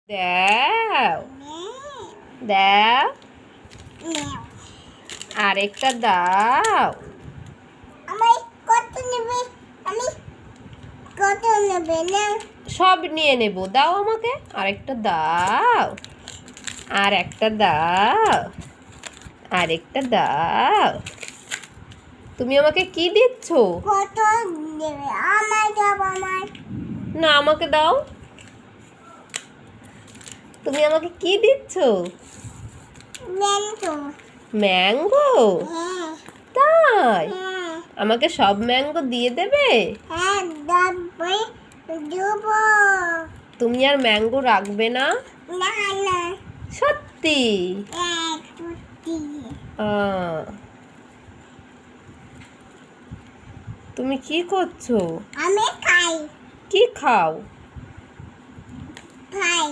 দাও দাও, আরেকটা দাও। সব নিয়ে নেব, দাও আমাকে আরেকটা দাও, আর একটা দাও, আরেকটা দাও। তুমি আমাকে কি দিচ্ছ? না, আমাকে দাও। তুমি আমাকে কি দিচ্ছ? ম্যাঙ্গো? তাই? আমাকে সব ম্যাঙ্গো দিয়ে দেবে? তুমি আর ম্যাঙ্গো রাখবে না? সত্যি? তুমি কি করছো? আমি খাই। কি খাও? খাই।